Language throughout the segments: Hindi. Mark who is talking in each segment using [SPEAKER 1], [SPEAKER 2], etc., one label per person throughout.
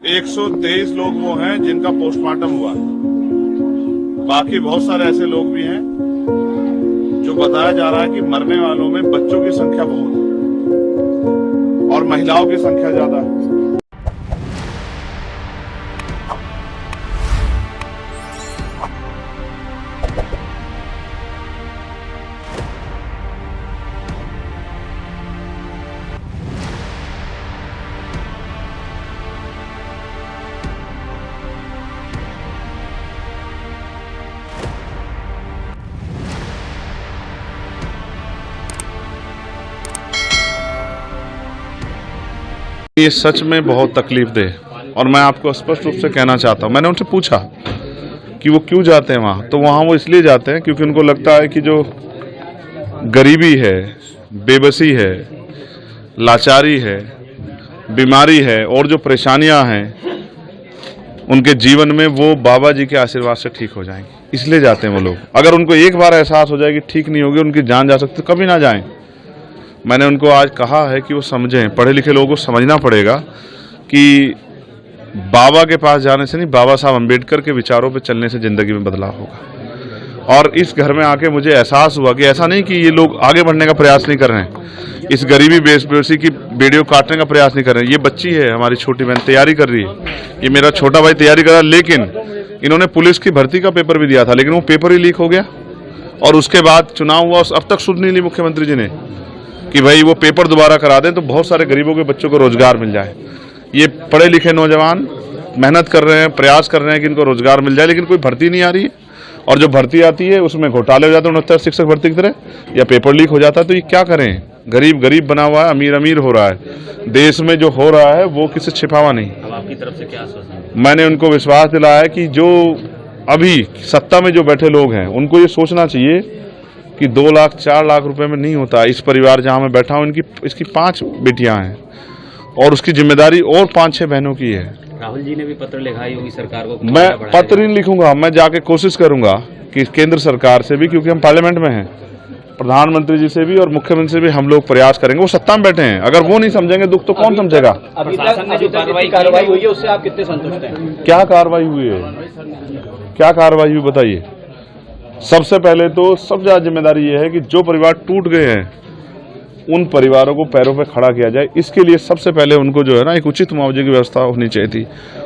[SPEAKER 1] 123 लोग वो हैं जिनका पोस्टमार्टम हुआ। बाकी बहुत सारे ऐसे लोग भी हैं जो बताया जा रहा है कि मरने वालों में बच्चों की संख्या बहुत है और महिलाओं की संख्या ज्यादा है।
[SPEAKER 2] ये सच में बहुत तकलीफ देह और मैं आपको स्पष्ट रूप से कहना चाहता हूँ। मैंने उनसे पूछा कि वो क्यों जाते हैं वहाँ, तो वहाँ वो इसलिए जाते हैं क्योंकि उनको लगता है कि जो गरीबी है, बेबसी है, लाचारी है, बीमारी है और जो परेशानियाँ हैं उनके जीवन में वो बाबा जी के आशीर्वाद से ठीक हो जाएंगी, इसलिए जाते हैं वो लोग। अगर उनको एक बार एहसास हो जाए कि ठीक नहीं होगी, उनकी जान जा सकती, तो कभी ना जाएं। मैंने उनको आज कहा है कि वो समझें, पढ़े लिखे लोगों को समझना पड़ेगा कि बाबा के पास जाने से नहीं, बाबा साहब अम्बेडकर के विचारों पे चलने से ज़िंदगी में बदलाव होगा। और इस घर में आके मुझे एहसास हुआ कि ऐसा नहीं कि ये लोग आगे बढ़ने का प्रयास नहीं कर रहे हैं, इस गरीबी बेबसी की बेड़ियों काटने का प्रयास नहीं कर रहे हैं। ये बच्ची है हमारी छोटी बहन, तैयारी कर रही है, ये मेरा छोटा भाई तैयारी कर रहा है, लेकिन इन्होंने पुलिस की भर्ती का पेपर भी दिया था, लेकिन वो पेपर ही लीक हो गया और उसके बाद चुनाव हुआ। अब तक सुध नहीं ली मुख्यमंत्री जी ने कि भाई वो पेपर दोबारा करा दें तो बहुत सारे गरीबों के बच्चों को रोजगार मिल जाए। ये पढ़े लिखे नौजवान मेहनत कर रहे हैं, प्रयास कर रहे हैं कि इनको रोजगार मिल जाए, लेकिन कोई भर्ती नहीं आ रही है और जो भर्ती आती है उसमें घोटाले हो जाते हैं 69 शिक्षक भर्ती की तरह, या पेपर लीक हो जाता है। तो ये क्या करें, गरीब गरीब बना हुआ है, अमीर अमीर हो रहा है। देश में जो हो रहा है वो किसी छिपावा नहीं।
[SPEAKER 3] अब आपकी तरफ से क्या आश्वासन?
[SPEAKER 2] मैंने उनको विश्वास दिलाया है कि जो अभी सत्ता में जो बैठे लोग हैं उनको ये सोचना चाहिए कि 2 लाख 4 लाख रुपए में नहीं होता। इस परिवार जहां मैं बैठा हूं, इसकी 5 बेटियां हैं और उसकी जिम्मेदारी और 5-6 बहनों की है।
[SPEAKER 3] राहुल जी ने भी पत्र लिखा है योगी सरकार को।
[SPEAKER 2] मैं पत्र नहीं लिखूंगा, मैं जाके कोशिश करूंगा कि केंद्र सरकार से भी, क्योंकि हम पार्लियामेंट में हैं, प्रधानमंत्री जी से भी और मुख्यमंत्री से भी हम लोग प्रयास करेंगे। वो सत्ता में बैठे हैं, अगर वो नहीं समझेंगे दुख तो कौन समझेगा।
[SPEAKER 3] अभी तक कार्रवाई हुई है उससे आप कितने संतुष्ट हैं?
[SPEAKER 2] क्या कार्रवाई हुई है, क्या कार्रवाई हुई बताइए। सबसे पहले तो सबसे ज्यादा जिम्मेदारी ये है कि जो परिवार टूट गए हैं उन परिवारों को पैरों पे खड़ा किया जाए। इसके लिए सबसे पहले उनको जो है ना एक उचित मुआवजे की व्यवस्था होनी चाहिए थी।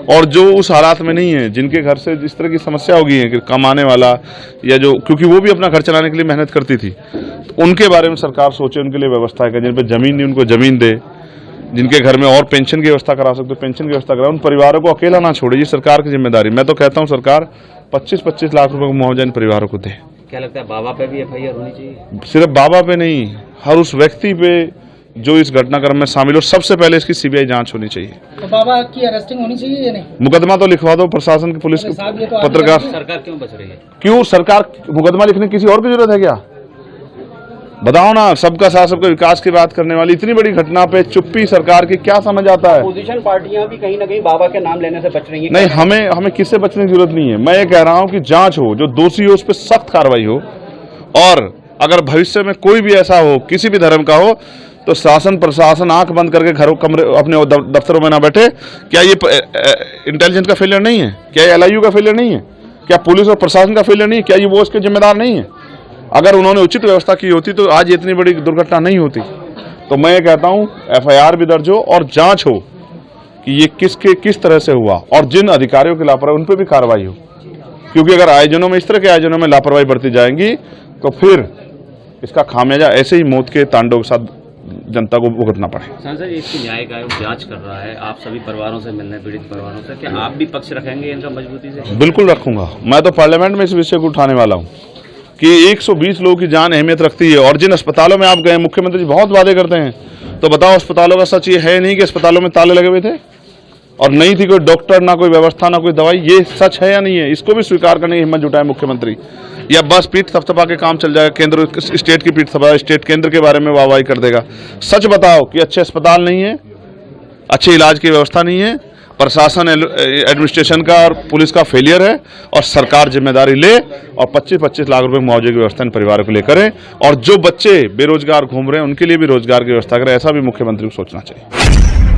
[SPEAKER 2] और जो उस हालात में नहीं है, जिनके घर से जिस तरह की समस्या हो गई है कि कमाने वाला या जो, क्योंकि वो भी अपना घर चलाने के लिए मेहनत करती थी, तो उनके बारे में सरकार सोचे, उनके लिए व्यवस्था करे। जिन पर जमीन नहीं उनको जमीन दे, जिनके घर में और पेंशन की व्यवस्था करा सकते हो पेंशन की व्यवस्था करा। उन परिवारों को अकेला ना छोड़े, ये सरकार की जिम्मेदारी। मैं तो कहता हूँ सरकार 25-25 लाख रुपए का मुआवजा इन परिवारों को दे।
[SPEAKER 3] क्या लगता है बाबा पे भी FIR होनी चाहिए?
[SPEAKER 2] सिर्फ बाबा पे नहीं, हर उस व्यक्ति पे जो इस घटनाक्रम में शामिल हो। सबसे पहले इसकी CBI जांच होनी चाहिए।
[SPEAKER 4] तो बाबा की अरेस्टिंग होनी चाहिए या नहीं?
[SPEAKER 2] मुकदमा तो लिखवा दो, प्रशासन की, पुलिस, पत्रकार।
[SPEAKER 3] सरकार क्यों बच रही है?
[SPEAKER 2] क्यों सरकार मुकदमा लिखने की किसी और की जरूरत है क्या? बताओ ना। सबका साथ सबका विकास की बात करने वाली इतनी बड़ी घटना पे चुप्पी सरकार की, क्या समझ आता है?
[SPEAKER 3] अपोजिशन पार्टियां भी कहीं ना कहीं बाबा के नाम लेने से बच रही हैं।
[SPEAKER 2] नहीं, हमें किससे बचने की जरूरत नहीं है। मैं ये कह रहा हूं कि जांच हो, जो दोषी हो उस पर सख्त कार्रवाई हो, और अगर भविष्य में कोई भी ऐसा हो, किसी भी धर्म का हो, तो शासन प्रशासन आंख बंद करके घरों कमरे अपने दफ्तरों में ना बैठे। क्या ये इंटेलिजेंस का फेलियर नहीं है? क्या ये LIU का फेलियर नहीं है? क्या पुलिस और प्रशासन का फेलियर नहीं है? क्या ये वो इसके जिम्मेदार नहीं है? अगर उन्होंने उचित व्यवस्था की होती तो आज इतनी बड़ी दुर्घटना नहीं होती। तो मैं ये कहता हूं FIR भी दर्ज हो और जांच हो कि ये किस तरह से हुआ, और जिन अधिकारियों की लापरवाही उन पर भी कार्रवाई हो। क्योंकि अगर आयोजनों में, इस तरह के आयोजनों में लापरवाही बरती जाएंगी तो फिर इसका खामियाजा ऐसे ही मौत के तांडव के साथ जनता को भुगतना पड़े।
[SPEAKER 3] सांसद जी, इसकी न्यायिक आयोग जांच कर रहा है, आप सभी परिवारों से मिलने, पीड़ित परिवारों से, क्या आप भी पक्ष रखेंगे इनका मजबूती से?
[SPEAKER 2] बिल्कुल रखूंगा। मैं तो पार्लियामेंट में इस विषय को उठाने वाला हूँ कि 120 लोगों की जान अहमियत रखती है। और जिन अस्पतालों में आप गए, मुख्यमंत्री जी बहुत वादे करते हैं, तो बताओ अस्पतालों का सच ये है नहीं कि अस्पतालों में ताले लगे हुए थे और नहीं थी कोई डॉक्टर, ना कोई व्यवस्था, ना कोई दवाई? ये सच है या नहीं है? इसको भी स्वीकार करने की हिम्मत जुटाए मुख्यमंत्री। या बस पीठ थपथपा के काम चल जाएगा, केंद्र स्टेट की पीठ थपथपा, स्टेट केंद्र के बारे में वाहवाही कर देगा? सच बताओ कि अच्छे अस्पताल नहीं है, अच्छे इलाज की व्यवस्था नहीं है, प्रशासन एडमिनिस्ट्रेशन का और पुलिस का फेलियर है, और सरकार जिम्मेदारी ले और 25-25 लाख रुपए मुआवजे की व्यवस्था इन परिवारों के लिए करे। और जो बच्चे बेरोजगार घूम रहे हैं उनके लिए भी रोजगार की व्यवस्था करें। ऐसा भी मुख्यमंत्री को सोचना चाहिए।